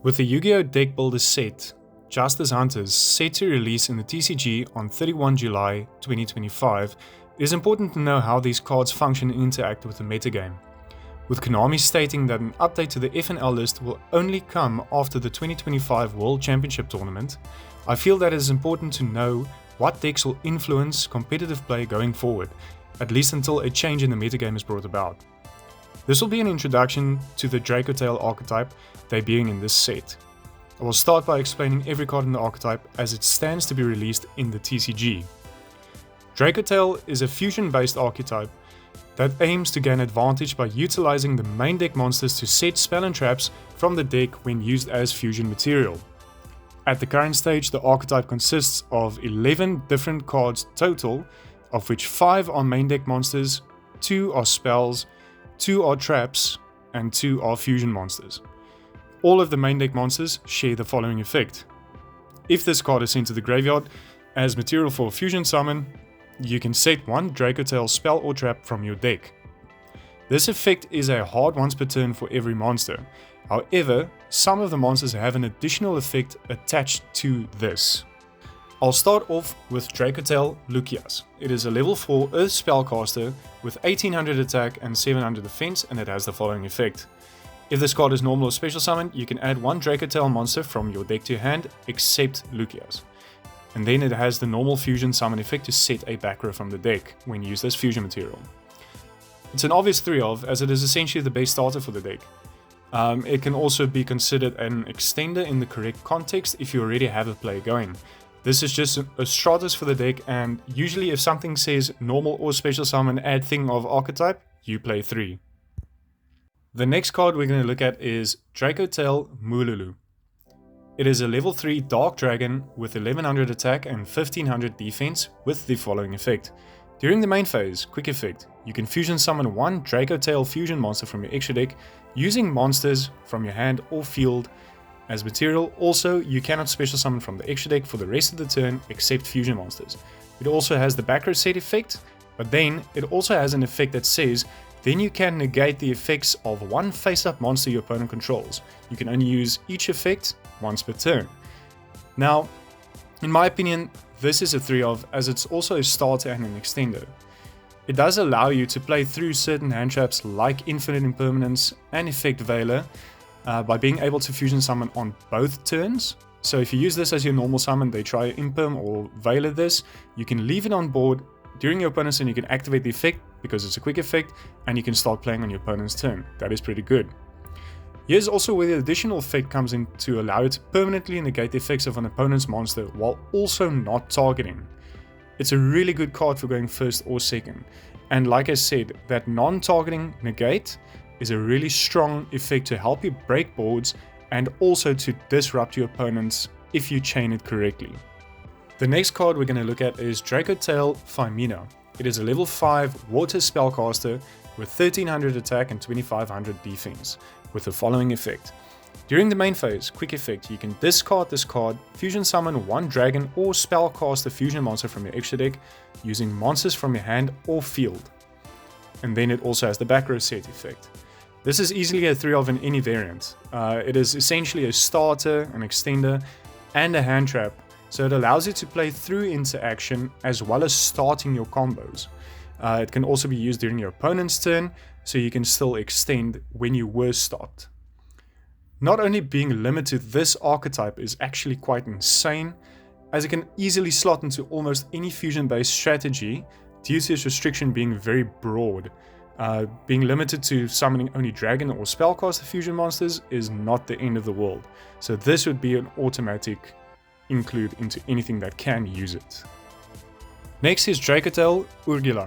With the Yu-Gi-Oh! Deck Builder set, Justice Hunters, set to release in the TCG on 31 July 2025, it is important to know how these cards function and interact with the metagame. With Konami stating that an update to the FNL list will only come after the 2025 World Championship Tournament, I feel that it is important to know what decks will influence competitive play going forward, at least until a change in the metagame is brought about. This will be an introduction to the Dracotail archetype debuting in this set. I will start by explaining every card in the archetype as it stands to be released in the TCG. Dracotail is a fusion-based archetype that aims to gain advantage by utilizing the main deck monsters to set spell and traps from the deck when used as fusion material. At the current stage, the archetype consists of 11 different cards total, of which 5 are main deck monsters, 2 are spells, 2 are traps, and 2 are fusion monsters. All of the main deck monsters share the following effect. If this card is sent to the graveyard as material for a fusion summon, you can set one Dracotail spell or trap from your deck. This effect is a hard once per turn for every monster. However, some of the monsters have an additional effect attached to this. I'll start off with Dracotail Lucius. It is a level 4 Earth spellcaster with 1800 attack and 700 defense, and it has the following effect. If this card is normal or special summon, you can add one Dracotail monster from your deck to your hand, except Lucius. And then it has the normal fusion summon effect to set a back row from the deck when used as fusion material. It's an obvious 3-of, as it is essentially the base starter for the deck. It can also be considered an extender in the correct context if you already have a play going. This is just a stratus for the deck, and usually if something says normal or special summon add thing of archetype, you play 3. The next card we're going to look at is Dracotail Mulu. It is a level 3 Dark Dragon with 1100 attack and 1500 defense with the following effect. During the main phase, quick effect, you can fusion summon one Dracotail fusion monster from your extra deck using monsters from your hand or field as material. Also, you cannot special summon from the extra deck for the rest of the turn except fusion monsters. It also has the back row set effect, but then it also has an effect that says then you can negate the effects of one face-up monster your opponent controls. You can only use each effect once per turn. Now, in my opinion, this is a 3-of, as it's also a starter and an extender. It does allow you to play through certain hand traps like Infinite Impermanence and Effect Veiler by being able to fusion summon on both turns. So if you use this as your normal summon, they try Imperm or Veiler this, you can leave it on board during your opponent's turn. You can activate the effect because it's a quick effect, and you can start playing on your opponent's turn. That is pretty good. Here's also where the additional effect comes in to allow it to permanently negate the effects of an opponent's monster while also not targeting. It's a really good card for going first or second, and like I said, that non-targeting negate is a really strong effect to help you break boards and also to disrupt your opponents if you chain it correctly. The next card we're going to look at is Dracotail Fino. It is a level 5 water spellcaster with 1300 attack and 2500 defense with the following effect. During the main phase, quick effect, you can discard this card, fusion summon one dragon or spellcaster fusion monster from your extra deck using monsters from your hand or field. And then it also has the back row set effect. This is easily a 3-of in any variant. It is essentially a starter, an extender, and a hand trap, so it allows you to play through interaction as well as starting your combos. It can also be used during your opponent's turn, so you can still extend when you were stopped. Not only being limited to this archetype is actually quite insane, as it can easily slot into almost any fusion-based strategy due to its restriction being very broad. Being limited to summoning only dragon or spellcaster fusion monsters is not the end of the world, so this would be an automatic include into anything that can use it. Next is Dracotail Urgula.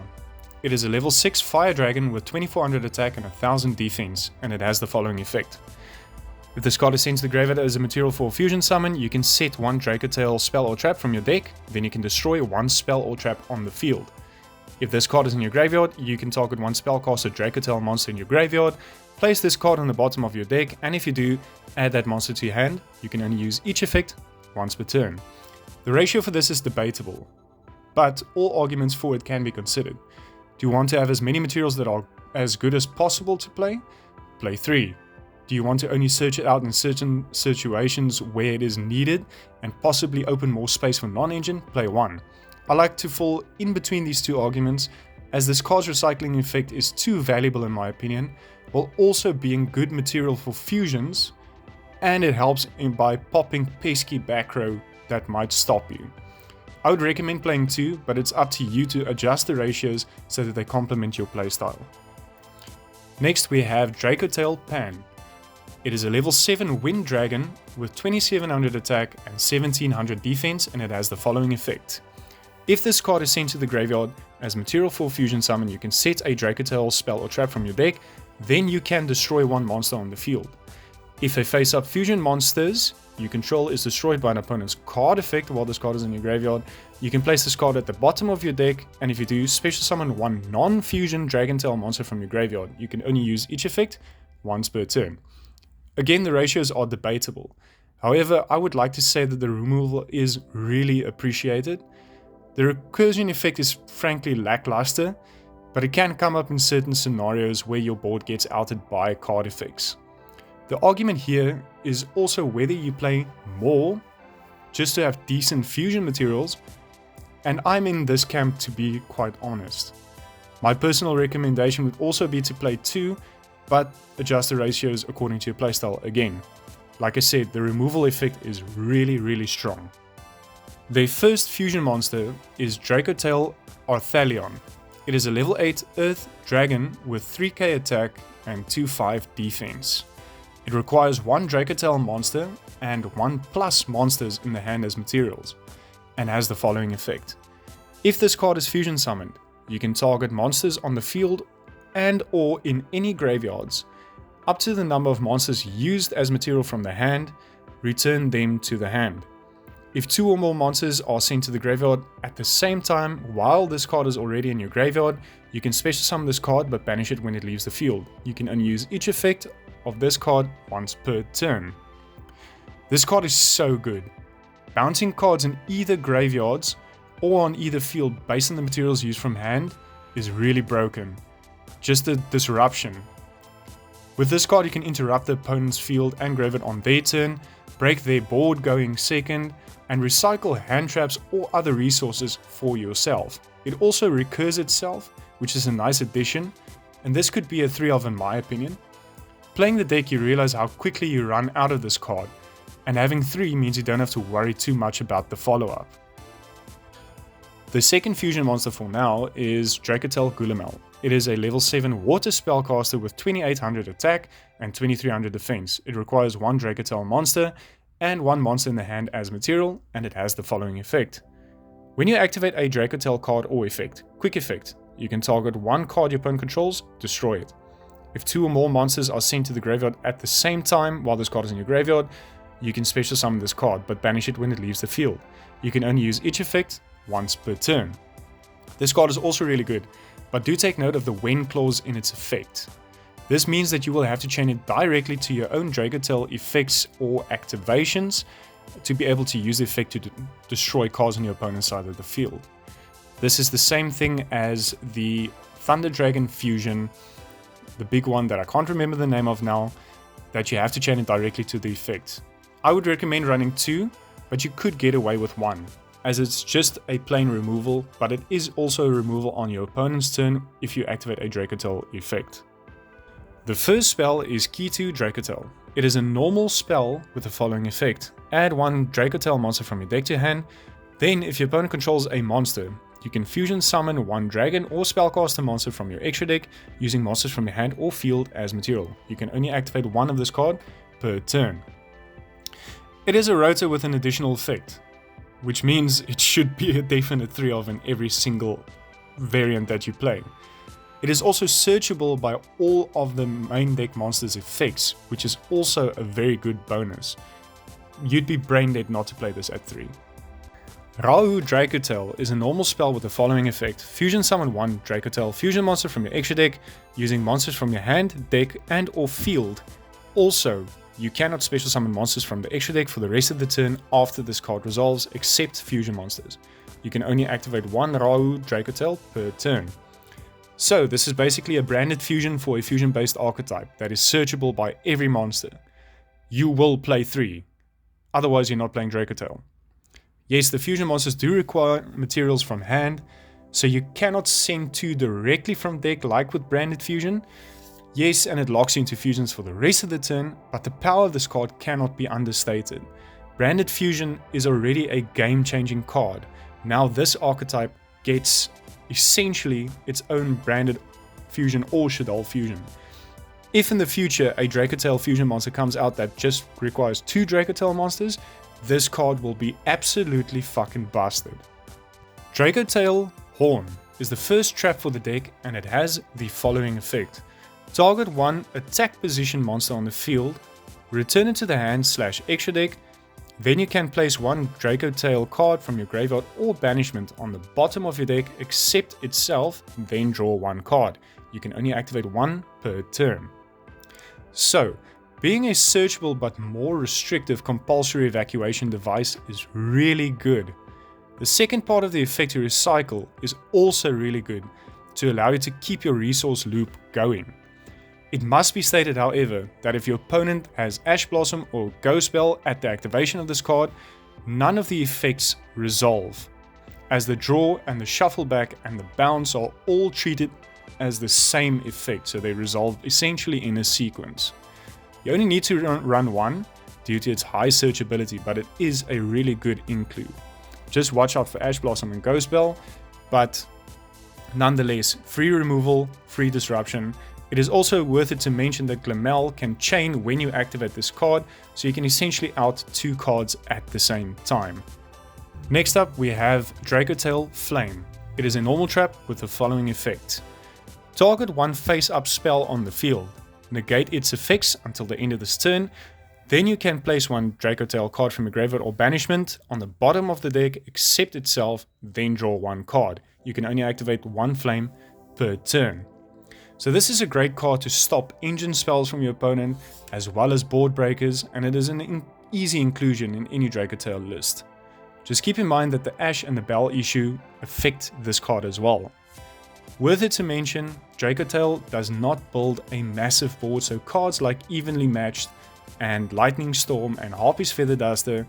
It is a level 6 fire dragon with 2400 attack and 1000 defense, and it has the following effect. If this card is sent to the graveyard as a material for a fusion summon, you can set one Dracotail spell or trap from your deck, then you can destroy one spell or trap on the field. If this card is in your graveyard, you can target one spellcaster Dracotail monster in your graveyard, place this card on the bottom of your deck, and if you do, add that monster to your hand. You can only use each effect once per turn. The ratio for this is debatable, but all arguments for it can be considered. Do you want to have as many materials that are as good as possible to play? Play 3. Do you want to only search it out in certain situations where it is needed and possibly open more space for non-engine? Play 1. I like to fall in between these two arguments, as this card's recycling effect is too valuable in my opinion, while also being good material for fusions, and it helps by popping pesky back row that might stop you. I would recommend playing 2, but it's up to you to adjust the ratios so that they complement your playstyle. Next we have Dracotail Pan. It is a level 7 wind dragon with 2700 attack and 1700 defense, and it has the following effect. If this card is sent to the graveyard as material for fusion summon, you can set a Dracotail spell or trap from your deck, then you can destroy one monster on the field. If a face-up fusion monsters you control is destroyed by an opponent's card effect while this card is in your graveyard, you can place this card at the bottom of your deck, and if you do, special summon one non-fusion Dragontail monster from your graveyard. You can only use each effect once per turn. Again, the ratios are debatable. However, I would like to say that the removal is really appreciated. The recursion effect is frankly lackluster, but it can come up in certain scenarios where your board gets outed by card effects. The argument here is also whether you play more just to have decent fusion materials, and I'm in this camp to be quite honest. My personal recommendation would also be to play 2, but adjust the ratios according to your playstyle again. Like I said, the removal effect is really strong. The first fusion monster is Dracotail Arthalion. It is a level 8 Earth Dragon with 3k attack and 2/5 defense. It requires one Dracotail monster and 1+ monsters in the hand as materials, and has the following effect. If this card is fusion summoned, you can target monsters on the field and or in any graveyards, up to the number of monsters used as material from the hand, return them to the hand. If 2 or more monsters are sent to the graveyard at the same time while this card is already in your graveyard, you can special summon this card but banish it when it leaves the field. You can only use each effect of this card once per turn. This card is so good. Bouncing cards in either graveyards or on either field based on the materials used from hand is really broken. Just a disruption. With this card you can interrupt the opponent's field and graveyard on their turn, break their board going second, and recycle hand traps or other resources for yourself. It also recurs itself, which is a nice addition, and this could be a 3-of in my opinion. Playing the deck, you realize how quickly you run out of this card, and having 3 means you don't have to worry too much about the follow-up. The second fusion monster for now is Dracotail Urgula. It is a level 7 water spellcaster with 2800 attack and 2300 defense. It requires one Dracotail monster and one monster in the hand as material, and it has the following effect. When you activate a Dracotail card or effect, quick effect, you can target one card your opponent controls, destroy it. If 2 or more monsters are sent to the graveyard at the same time while this card is in your graveyard, you can special summon this card, but banish it when it leaves the field. You can only use each effect once per turn. This card is also really good, but do take note of the when clause in its effect. This means that you will have to chain it directly to your own Dracotail effects or activations to be able to use the effect to destroy cards on your opponent's side of the field. This is the same thing as the Thunder Dragon Fusion, the big one that I can't remember the name of now, that you have to chain it directly to the effect. I would recommend running 2, but you could get away with 1, as it's just a plain removal, but it is also a removal on your opponent's turn if you activate a Dracotail effect. The first spell is Key to Dracotail. It is a normal spell with the following effect. Add one Dracotail monster from your deck to your hand, then if your opponent controls a monster, you can fusion summon one dragon or spellcaster monster from your extra deck using monsters from your hand or field as material. You can only activate one of this card per turn. It is a rotor with an additional effect, which means it should be a definite 3-of in every single variant that you play. It is also searchable by all of the main deck monsters' effects, which is also a very good bonus. You'd be brain dead not to play this at 3. Rahu Drakotel is a normal spell with the following effect. Fusion summon one Dracotail fusion monster from your extra deck using monsters from your hand, deck and or field. Also, you cannot special summon monsters from the extra deck for the rest of the turn after this card resolves, except fusion monsters. You can only activate one Rahu Drakotel per turn. So this is basically a branded fusion for a fusion based archetype that is searchable by every monster. You will play 3, otherwise you're not playing Dracotail. Yes, the fusion monsters do require materials from hand, so you cannot send 2 directly from deck like with branded fusion. Yes, and it locks you into fusions for the rest of the turn, but the power of this card cannot be understated. Branded fusion is already a game-changing card. Now this archetype gets essentially its own branded fusion or Shaddoll fusion. If in the future a Dracotail fusion monster comes out that just requires 2 Dracotail monsters, this card will be absolutely fucking busted. Dracotail Horn is the first trap for the deck, and it has the following effect. Target 1 attack position monster on the field, return it to the hand / extra deck, then you can place 1 Dracotail card from your graveyard or banishment on the bottom of your deck except itself, then draw 1 card. You can only activate 1 per turn. So, being a searchable but more restrictive compulsory evacuation device is really good. The second part of the effect to recycle is also really good to allow you to keep your resource loop going. It must be stated, however, that if your opponent has Ash Blossom or Ghost Spell at the activation of this card, none of the effects resolve, as the draw and the shuffle back and the bounce are all treated as the same effect, so they resolve essentially in a sequence. You only need to run 1 due to its high searchability, but it is a really good include. Just watch out for Ash Blossom and Ghost Spell, but nonetheless, free removal, free disruption. It is also worth it to mention that Glamel can chain when you activate this card, so you can essentially out 2 cards at the same time. Next up we have Dracotail Flame. It is a normal trap with the following effect. Target 1 face-up spell on the field. Negate its effects until the end of this turn. Then you can place 1 Dracotail card from your graveyard or banishment on the bottom of the deck except itself, then draw 1 card. You can only activate 1 flame per turn. So this is a great card to stop engine spells from your opponent as well as board breakers, and it is an easy inclusion in any Dracotail list. Just keep in mind that the Ash and the Bell issue affect this card as well. Worth it to mention, Dracotail does not build a massive board, so cards like Evenly Matched and Lightning Storm and Harpy's Feather Duster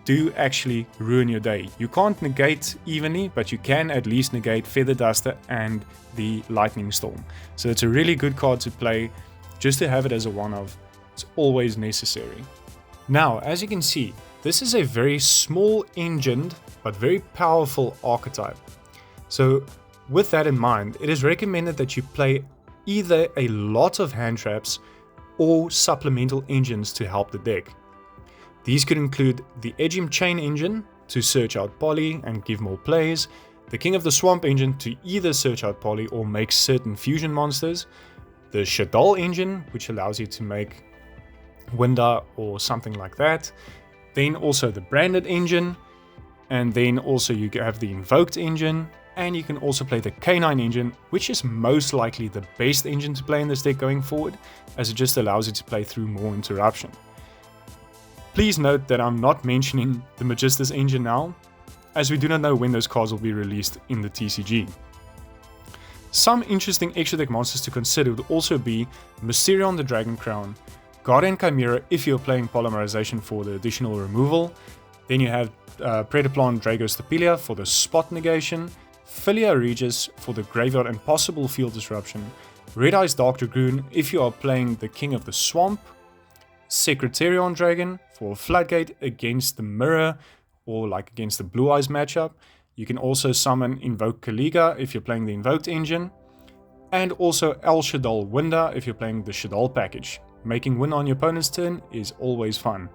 do actually ruin your day. You can't negate Evenly, but you can at least negate Feather Duster and the Lightning Storm. So it's a really good card to play, just to have it as a one-of. It's always necessary. Now, as you can see, this is a very small engined but very powerful archetype. So with that in mind, it is recommended that you play either a lot of hand traps or supplemental engines to help the deck. These could include the Edgim Chain engine to search out poly and give more plays, the King of the Swamp engine to either search out poly or make certain fusion monsters, the Shaddoll engine, which allows you to make Winda or something like that, then also the Branded engine, and then also you have the Invoked engine, and you can also play the K9 engine, which is most likely the best engine to play in this deck going forward, as it just allows you to play through more interruption. Please note that I'm not mentioning the Magistus engine now, as we do not know when those cards will be released in the TCG. Some interesting extra deck monsters to consider would also be Mysterion the Dragon Crown, Guardian Chimera if you're playing Polymerization for the additional removal, then you have Predaplan Dragostapelia for the spot negation, Philia Regis for the graveyard and possible field disruption, Red Eyes Dark Dragoon if you are playing the King of the Swamp, Secretarion Dragon for Floodgate against the Mirror or like against the Blue Eyes matchup. You can also summon Invoke Kaliga if you're playing the Invoked engine, and also El Shaddoll Winda if you're playing the Shaddoll package. Making win on your opponent's turn is always fun.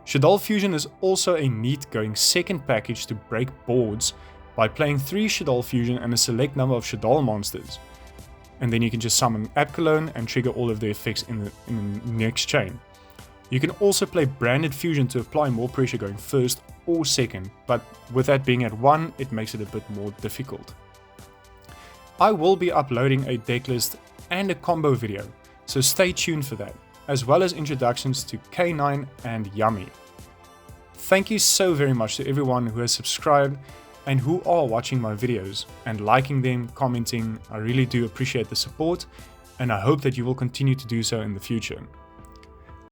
Shaddoll Fusion is also a neat going second package to break boards by playing 3 Shaddoll Fusion and a select number of Shaddoll monsters. And then you can just summon Apkalone and trigger all of the effects in the next chain. You can also play Branded Fusion to apply more pressure going first or second, but with that being at 1, it makes it a bit more difficult. I will be uploading a decklist and a combo video, so stay tuned for that, as well as introductions to K9 and Yummy. Thank you so very much to everyone who has subscribed and who are watching my videos and liking them, commenting. I really do appreciate the support, and I hope that you will continue to do so in the future.